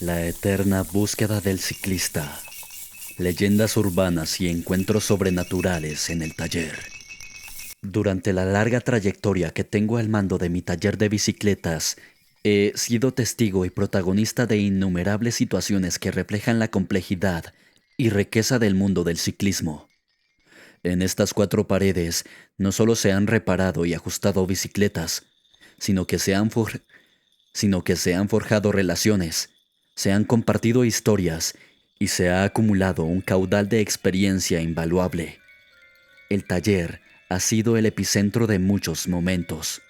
La eterna búsqueda del ciclista. Leyendas urbanas y encuentros sobrenaturales en el taller. Durante la larga trayectoria que tengo al mando de mi taller de bicicletas, he sido testigo y protagonista de innumerables situaciones que reflejan la complejidad y riqueza del mundo del ciclismo. En estas cuatro paredes no solo se han reparado y ajustado bicicletas, sino que se han forjado relaciones, se han compartido historias y se ha acumulado un caudal de experiencia invaluable. El taller ha sido el epicentro de muchos momentos,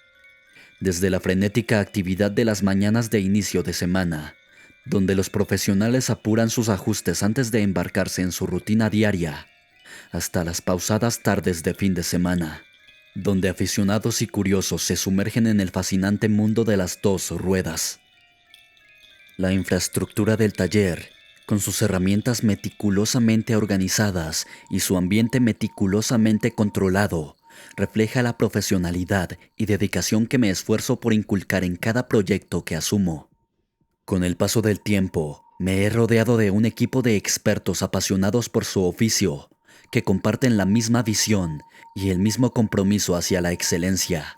desde la frenética actividad de las mañanas de inicio de semana, donde los profesionales apuran sus ajustes antes de embarcarse en su rutina diaria, hasta las pausadas tardes de fin de semana, donde aficionados y curiosos se sumergen en el fascinante mundo de las dos ruedas. La infraestructura del taller, con sus herramientas meticulosamente organizadas y su ambiente meticulosamente controlado, refleja la profesionalidad y dedicación que me esfuerzo por inculcar en cada proyecto que asumo. Con el paso del tiempo, me he rodeado de un equipo de expertos apasionados por su oficio, que comparten la misma visión y el mismo compromiso hacia la excelencia.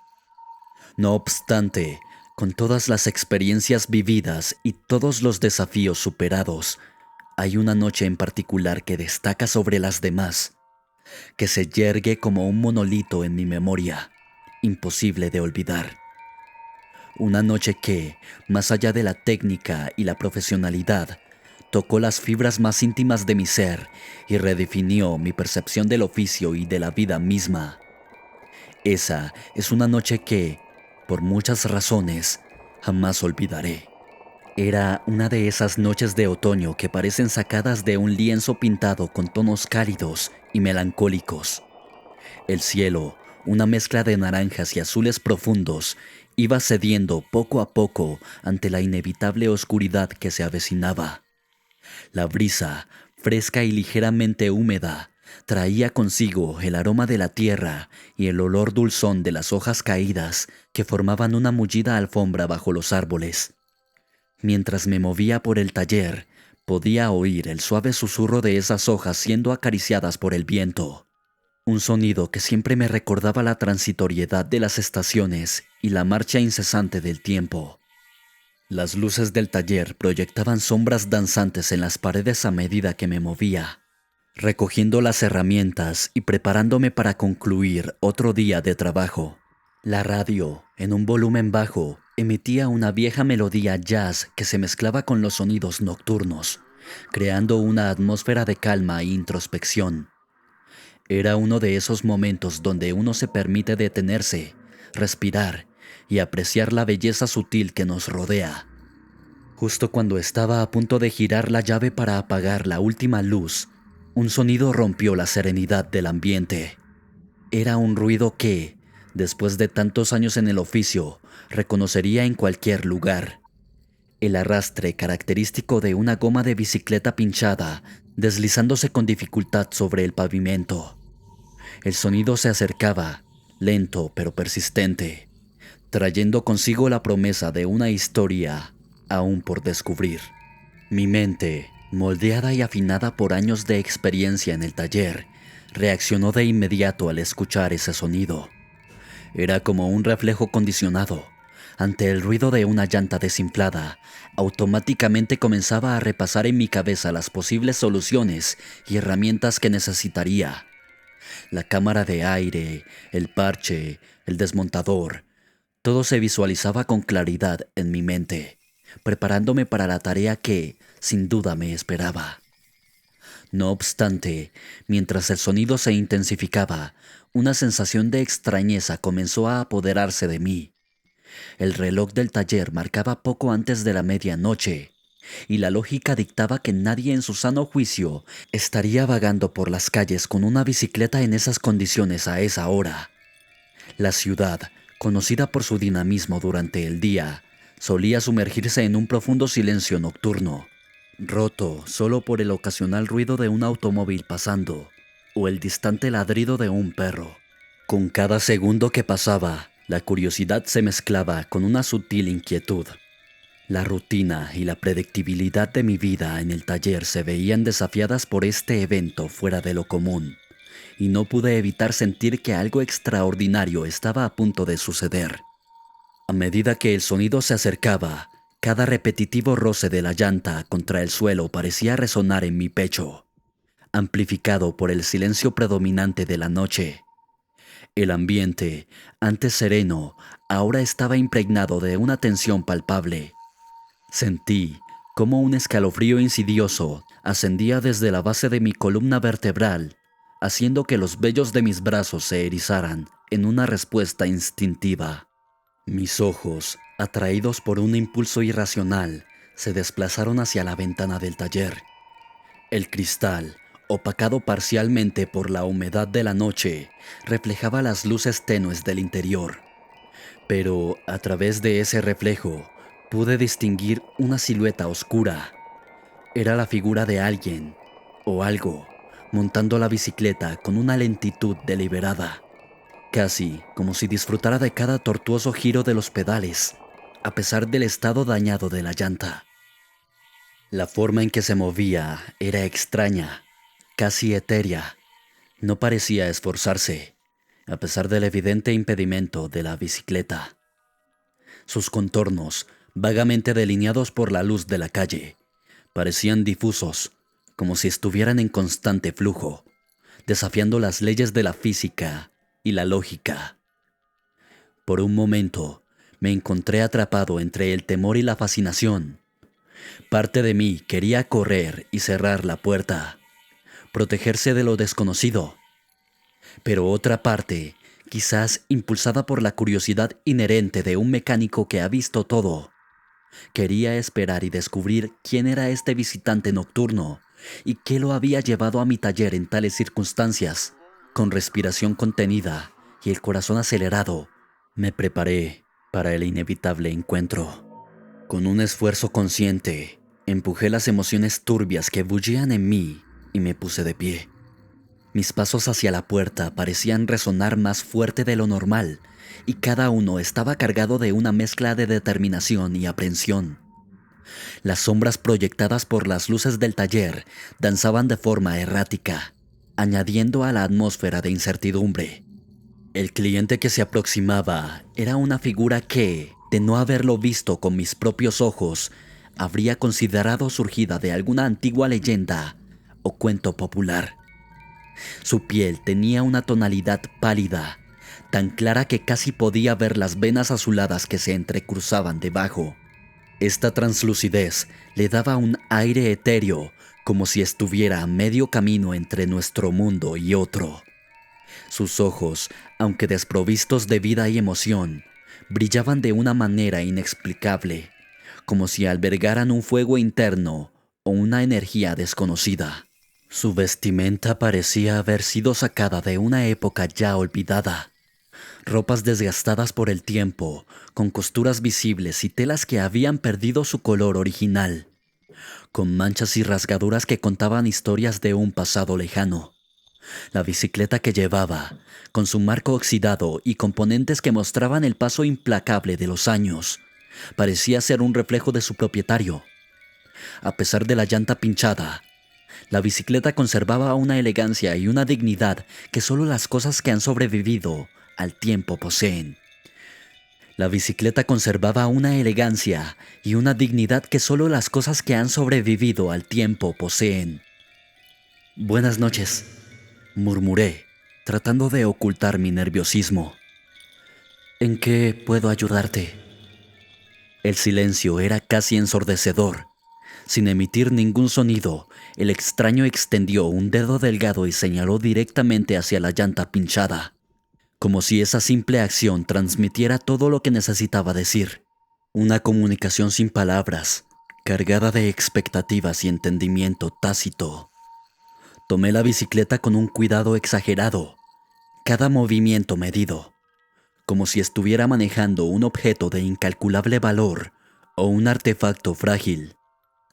No obstante, con todas las experiencias vividas y todos los desafíos superados, hay una noche en particular que destaca sobre las demás, que se yergue como un monolito en mi memoria, imposible de olvidar. Una noche que, más allá de la técnica y la profesionalidad, tocó las fibras más íntimas de mi ser y redefinió mi percepción del oficio y de la vida misma. Esa es una noche que, por muchas razones, jamás olvidaré. Era una de esas noches de otoño que parecen sacadas de un lienzo pintado con tonos cálidos y melancólicos. El cielo, una mezcla de naranjas y azules profundos, iba cediendo poco a poco ante la inevitable oscuridad que se avecinaba. La brisa, fresca y ligeramente húmeda, traía consigo el aroma de la tierra y el olor dulzón de las hojas caídas que formaban una mullida alfombra bajo los árboles. Mientras me movía por el taller, podía oír el suave susurro de esas hojas siendo acariciadas por el viento. Un sonido que siempre me recordaba la transitoriedad de las estaciones y la marcha incesante del tiempo. Las luces del taller proyectaban sombras danzantes en las paredes a medida que me movía, recogiendo las herramientas y preparándome para concluir otro día de trabajo. La radio, en un volumen bajo, emitía una vieja melodía jazz que se mezclaba con los sonidos nocturnos, creando una atmósfera de calma e introspección. Era uno de esos momentos donde uno se permite detenerse, respirar y apreciar la belleza sutil que nos rodea. Justo cuando estaba a punto de girar la llave para apagar la última luz, un sonido rompió la serenidad del ambiente. Era un ruido que, después de tantos años en el oficio, reconocería en cualquier lugar. El arrastre característico de una goma de bicicleta pinchada, deslizándose con dificultad sobre el pavimento. El sonido se acercaba, lento pero persistente, trayendo consigo la promesa de una historia aún por descubrir. Mi mente, moldeada y afinada por años de experiencia en el taller, reaccionó de inmediato al escuchar ese sonido. Era como un reflejo condicionado. Ante el ruido de una llanta desinflada, automáticamente comenzaba a repasar en mi cabeza las posibles soluciones y herramientas que necesitaría. La cámara de aire, el parche, el desmontador, todo se visualizaba con claridad en mi mente, preparándome para la tarea que, sin duda, me esperaba. No obstante, mientras el sonido se intensificaba, una sensación de extrañeza comenzó a apoderarse de mí. El reloj del taller marcaba poco antes de la medianoche, y la lógica dictaba que nadie en su sano juicio estaría vagando por las calles con una bicicleta en esas condiciones a esa hora. La ciudad, conocida por su dinamismo durante el día, solía sumergirse en un profundo silencio nocturno, roto solo por el ocasional ruido de un automóvil pasando o el distante ladrido de un perro. Con cada segundo que pasaba, la curiosidad se mezclaba con una sutil inquietud. La rutina y la predictibilidad de mi vida en el taller se veían desafiadas por este evento fuera de lo común, y no pude evitar sentir que algo extraordinario estaba a punto de suceder. A medida que el sonido se acercaba, cada repetitivo roce de la llanta contra el suelo parecía resonar en mi pecho, amplificado por el silencio predominante de la noche. El ambiente, antes sereno, ahora estaba impregnado de una tensión palpable. Sentí cómo un escalofrío insidioso ascendía desde la base de mi columna vertebral, haciendo que los vellos de mis brazos se erizaran en una respuesta instintiva. Mis ojos, atraídos por un impulso irracional, se desplazaron hacia la ventana del taller. El cristal, opacado parcialmente por la humedad de la noche, reflejaba las luces tenues del interior. Pero a través de ese reflejo, pude distinguir una silueta oscura. Era la figura de alguien, o algo, montando la bicicleta con una lentitud deliberada, casi como si disfrutara de cada tortuoso giro de los pedales, a pesar del estado dañado de la llanta. La forma en que se movía era extraña, casi etérea. No parecía esforzarse, a pesar del evidente impedimento de la bicicleta. Sus contornos, vagamente delineados por la luz de la calle, parecían difusos, como si estuvieran en constante flujo, desafiando las leyes de la física y la lógica. Por un momento, me encontré atrapado entre el temor y la fascinación. Parte de mí quería correr y cerrar la puerta, protegerse de lo desconocido, pero otra parte, quizás impulsada por la curiosidad inherente de un mecánico que ha visto todo, quería esperar y descubrir quién era este visitante nocturno y qué lo había llevado a mi taller en tales circunstancias. Con respiración contenida y el corazón acelerado, me preparé para el inevitable encuentro. Con un esfuerzo consciente, empujé las emociones turbias que bullían en mí y me puse de pie. Mis pasos hacia la puerta parecían resonar más fuerte de lo normal, y cada uno estaba cargado de una mezcla de determinación y aprensión. Las sombras proyectadas por las luces del taller danzaban de forma errática, añadiendo a la atmósfera de incertidumbre. El cliente que se aproximaba era una figura que, de no haberlo visto con mis propios ojos, habría considerado surgida de alguna antigua leyenda o cuento popular. Su piel tenía una tonalidad pálida, tan clara que casi podía ver las venas azuladas que se entrecruzaban debajo. Esta translucidez le daba un aire etéreo, como si estuviera a medio camino entre nuestro mundo y otro. Sus ojos, aunque desprovistos de vida y emoción, brillaban de una manera inexplicable, como si albergaran un fuego interno o una energía desconocida. Su vestimenta parecía haber sido sacada de una época ya olvidada. Ropas desgastadas por el tiempo, con costuras visibles y telas que habían perdido su color original, con manchas y rasgaduras que contaban historias de un pasado lejano. La bicicleta que llevaba, con su marco oxidado y componentes que mostraban el paso implacable de los años, parecía ser un reflejo de su propietario. A pesar de la llanta pinchada, la bicicleta conservaba una elegancia y una dignidad que solo las cosas que han sobrevivido al tiempo poseen. La bicicleta conservaba una elegancia y una dignidad que solo las cosas que han sobrevivido al tiempo poseen. «Buenas noches», murmuré, tratando de ocultar mi nerviosismo. «¿En qué puedo ayudarte?». El silencio era casi ensordecedor. Sin emitir ningún sonido, el extraño extendió un dedo delgado y señaló directamente hacia la llanta pinchada, como si esa simple acción transmitiera todo lo que necesitaba decir. Una comunicación sin palabras, cargada de expectativas y entendimiento tácito. Tomé la bicicleta con un cuidado exagerado, cada movimiento medido, como si estuviera manejando un objeto de incalculable valor o un artefacto frágil.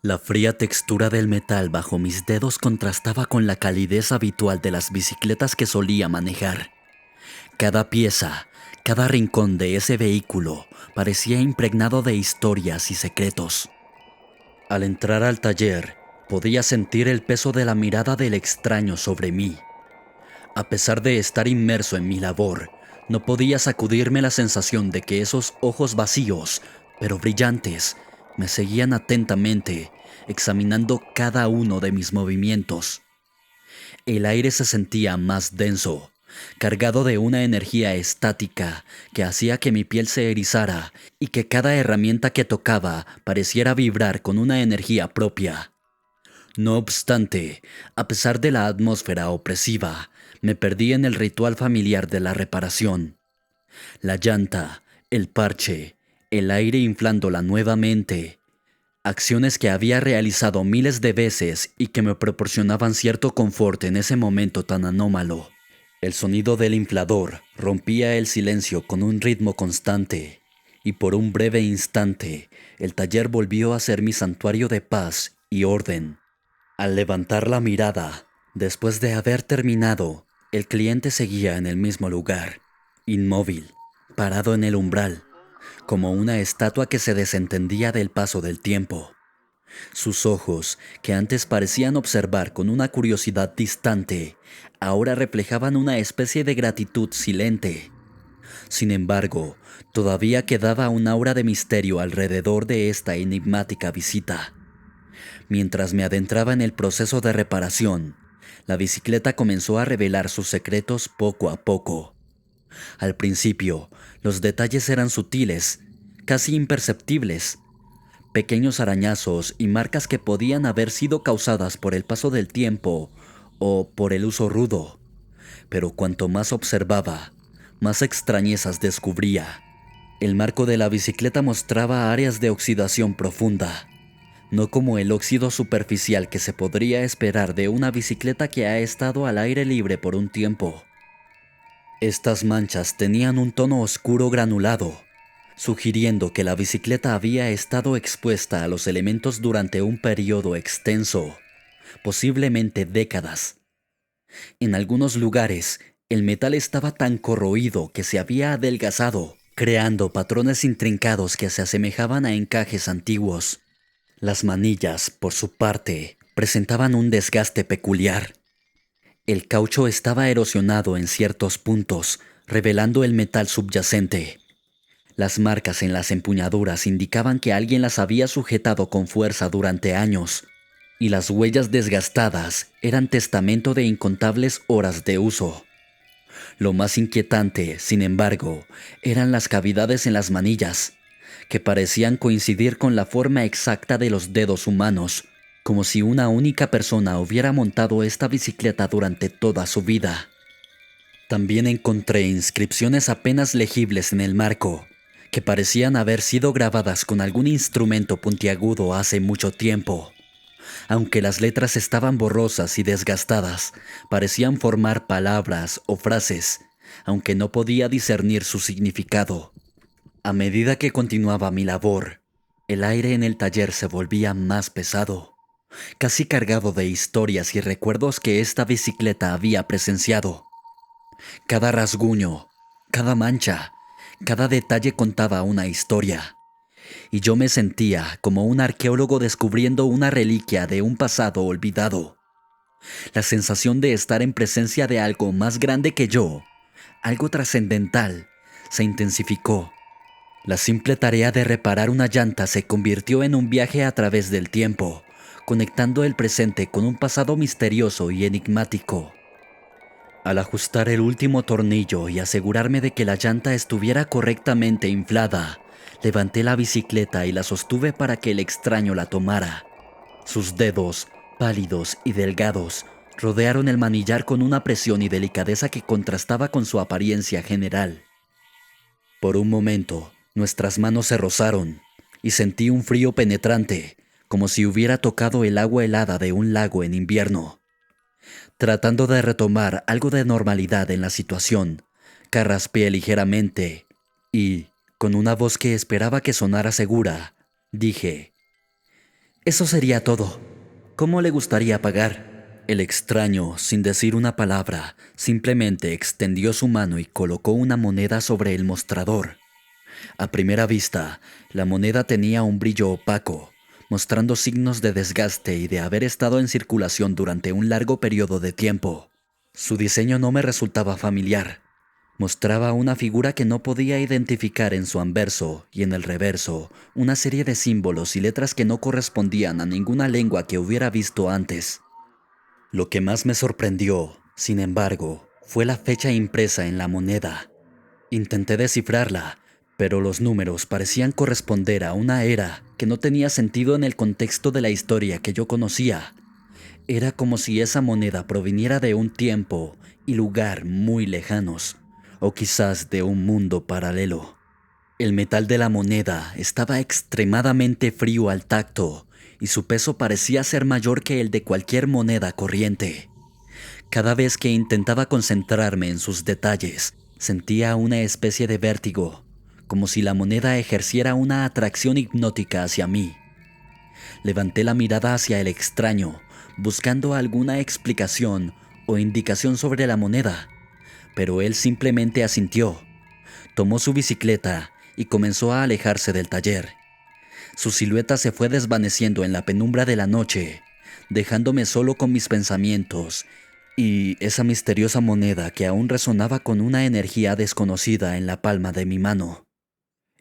La fría textura del metal bajo mis dedos contrastaba con la calidez habitual de las bicicletas que solía manejar. Cada pieza, Cada rincón de ese vehículo parecía impregnado de historias y secretos. Al entrar al taller, podía sentir el peso de la mirada del extraño sobre mí. A pesar de estar inmerso en mi labor, no podía sacudirme la sensación de que esos ojos vacíos, pero brillantes, me seguían atentamente, examinando cada uno de mis movimientos. El aire se sentía más denso, cargado de una energía estática que hacía que mi piel se erizara y que cada herramienta que tocaba pareciera vibrar con una energía propia. No obstante, a pesar de la atmósfera opresiva, me perdí en el ritual familiar de la reparación. La llanta, el parche, el aire inflándola nuevamente. Acciones que había realizado miles de veces y que me proporcionaban cierto confort en ese momento tan anómalo. El sonido del inflador rompía el silencio con un ritmo constante, y por un breve instante el taller volvió a ser mi santuario de paz y orden. Al levantar la mirada, después de haber terminado, el cliente seguía en el mismo lugar, inmóvil, parado en el umbral, como una estatua que se desentendía del paso del tiempo. Sus ojos, que antes parecían observar con una curiosidad distante, ahora reflejaban una especie de gratitud silente. Sin embargo, todavía quedaba un aura de misterio alrededor de esta enigmática visita. Mientras me adentraba en el proceso de reparación, la bicicleta comenzó a revelar sus secretos poco a poco. Al principio, los detalles eran sutiles, casi imperceptibles, pequeños arañazos y marcas que podían haber sido causadas por el paso del tiempo o por el uso rudo. Pero cuanto más observaba, más extrañezas descubría. El marco de la bicicleta mostraba áreas de oxidación profunda, no como el óxido superficial que se podría esperar de una bicicleta que ha estado al aire libre por un tiempo. Estas manchas tenían un tono oscuro granulado, sugiriendo que la bicicleta había estado expuesta a los elementos durante un periodo extenso, posiblemente décadas. En algunos lugares, el metal estaba tan corroído que se había adelgazado, creando patrones intrincados que se asemejaban a encajes antiguos. Las manillas, por su parte, presentaban un desgaste peculiar. El caucho estaba erosionado en ciertos puntos, revelando el metal subyacente. Las marcas en las empuñaduras indicaban que alguien las había sujetado con fuerza durante años, y las huellas desgastadas eran testamento de incontables horas de uso. Lo más inquietante, sin embargo, eran las cavidades en las manillas, que parecían coincidir con la forma exacta de los dedos humanos, como si una única persona hubiera montado esta bicicleta durante toda su vida. También encontré inscripciones apenas legibles en el marco, que parecían haber sido grabadas con algún instrumento puntiagudo hace mucho tiempo. Aunque las letras estaban borrosas y desgastadas, parecían formar palabras o frases, aunque no podía discernir su significado. A medida que continuaba mi labor, el aire en el taller se volvía más pesado, casi cargado de historias y recuerdos que esta bicicleta había presenciado. Cada rasguño, cada mancha, cada detalle contaba una historia, y yo me sentía como un arqueólogo descubriendo una reliquia de un pasado olvidado. La sensación de estar en presencia de algo más grande que yo, algo trascendental, se intensificó. La simple tarea de reparar una llanta se convirtió en un viaje a través del tiempo, conectando el presente con un pasado misterioso y enigmático. Al ajustar el último tornillo y asegurarme de que la llanta estuviera correctamente inflada, levanté la bicicleta y la sostuve para que el extraño la tomara. Sus dedos, pálidos y delgados, rodearon el manillar con una presión y delicadeza que contrastaba con su apariencia general. Por un momento, nuestras manos se rozaron y sentí un frío penetrante, como si hubiera tocado el agua helada de un lago en invierno. Tratando de retomar algo de normalidad en la situación, carraspeé ligeramente y, con una voz que esperaba que sonara segura, dije: «Eso sería todo. ¿Cómo le gustaría pagar?» El extraño, sin decir una palabra, simplemente extendió su mano y colocó una moneda sobre el mostrador. A primera vista, la moneda tenía un brillo opaco, mostrando signos de desgaste y de haber estado en circulación durante un largo periodo de tiempo. Su diseño no me resultaba familiar. Mostraba una figura que no podía identificar en su anverso y en el reverso, una serie de símbolos y letras que no correspondían a ninguna lengua que hubiera visto antes. Lo que más me sorprendió, sin embargo, fue la fecha impresa en la moneda. Intenté descifrarla, pero los números parecían corresponder a una era que no tenía sentido en el contexto de la historia que yo conocía. Era como si esa moneda proviniera de un tiempo y lugar muy lejanos, o quizás de un mundo paralelo. El metal de la moneda estaba extremadamente frío al tacto y su peso parecía ser mayor que el de cualquier moneda corriente. Cada vez que intentaba concentrarme en sus detalles, sentía una especie de vértigo, como si la moneda ejerciera una atracción hipnótica hacia mí. Levanté la mirada hacia el extraño, buscando alguna explicación o indicación sobre la moneda, pero él simplemente asintió. Tomó su bicicleta y comenzó a alejarse del taller. Su silueta se fue desvaneciendo en la penumbra de la noche, dejándome solo con mis pensamientos y esa misteriosa moneda que aún resonaba con una energía desconocida en la palma de mi mano.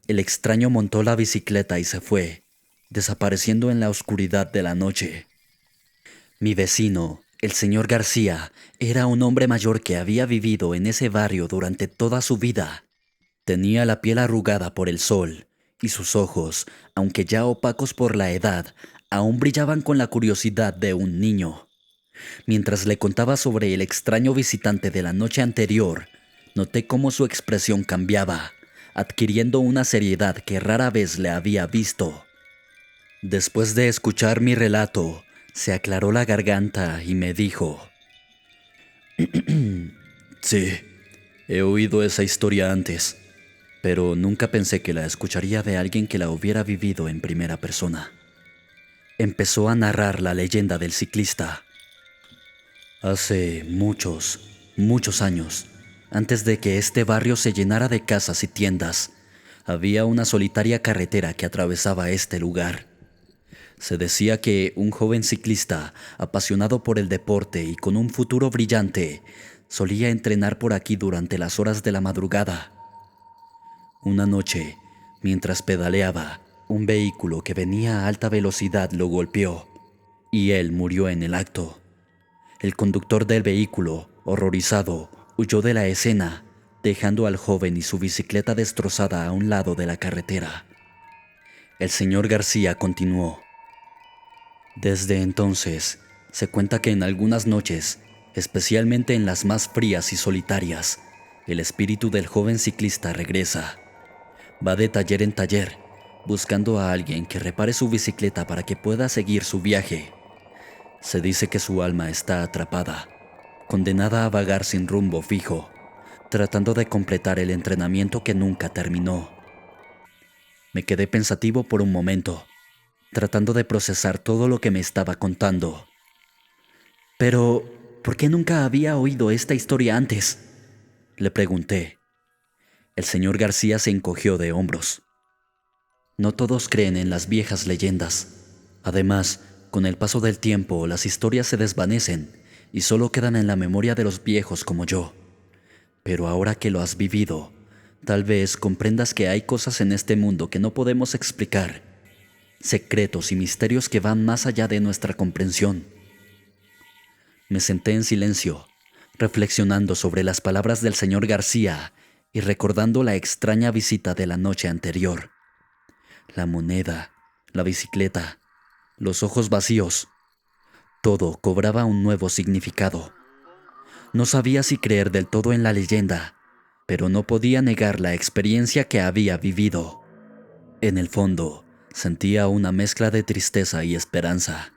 El extraño montó la bicicleta y se fue, desapareciendo en la oscuridad de la noche. Mi vecino, el señor García, era un hombre mayor que había vivido en ese barrio durante toda su vida. Tenía la piel arrugada por el sol y sus ojos, aunque ya opacos por la edad, aún brillaban con la curiosidad de un niño. Mientras le contaba sobre el extraño visitante de la noche anterior, noté cómo su expresión cambiaba, adquiriendo una seriedad que rara vez le había visto. Después de escuchar mi relato, se aclaró la garganta y me dijo: Sí, he oído esa historia antes, pero nunca pensé que la escucharía de alguien que la hubiera vivido en primera persona. Empezó a narrar la leyenda del ciclista. Hace muchos años, antes de que este barrio se llenara de casas y tiendas, había una solitaria carretera que atravesaba este lugar. Se decía que un joven ciclista, apasionado por el deporte y con un futuro brillante, solía entrenar por aquí durante las horas de la madrugada. Una noche, mientras pedaleaba, un vehículo que venía a alta velocidad lo golpeó y él murió en el acto. El conductor del vehículo, horrorizado, huyó de la escena, dejando al joven y su bicicleta destrozada a un lado de la carretera. El señor García continuó: Desde entonces, se cuenta que en algunas noches, especialmente en las más frías y solitarias, el espíritu del joven ciclista regresa. Va de taller en taller, buscando a alguien que repare su bicicleta para que pueda seguir su viaje. Se dice que su alma está atrapada, condenada a vagar sin rumbo fijo, tratando de completar el entrenamiento que nunca terminó. Me quedé pensativo por un momento, tratando de procesar todo lo que me estaba contando. Pero, ¿por qué nunca había oído esta historia antes?, le pregunté. El señor García se encogió de hombros. No todos creen en las viejas leyendas. Además, con el paso del tiempo, las historias se desvanecen y solo quedan en la memoria de los viejos como yo. Pero ahora que lo has vivido, tal vez comprendas que hay cosas en este mundo que no podemos explicar, secretos y misterios que van más allá de nuestra comprensión. Me senté en silencio, reflexionando sobre las palabras del señor García y recordando la extraña visita de la noche anterior. La moneda, la bicicleta, los ojos vacíos. Todo cobraba un nuevo significado. No sabía si creer del todo en la leyenda, pero no podía negar la experiencia que había vivido. En el fondo, sentía una mezcla de tristeza y esperanza,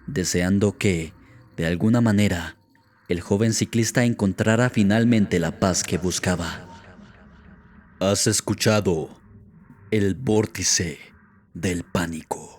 deseando que, de alguna manera, el joven ciclista encontrara finalmente la paz que buscaba. Has escuchado El Vórtice del Pánico.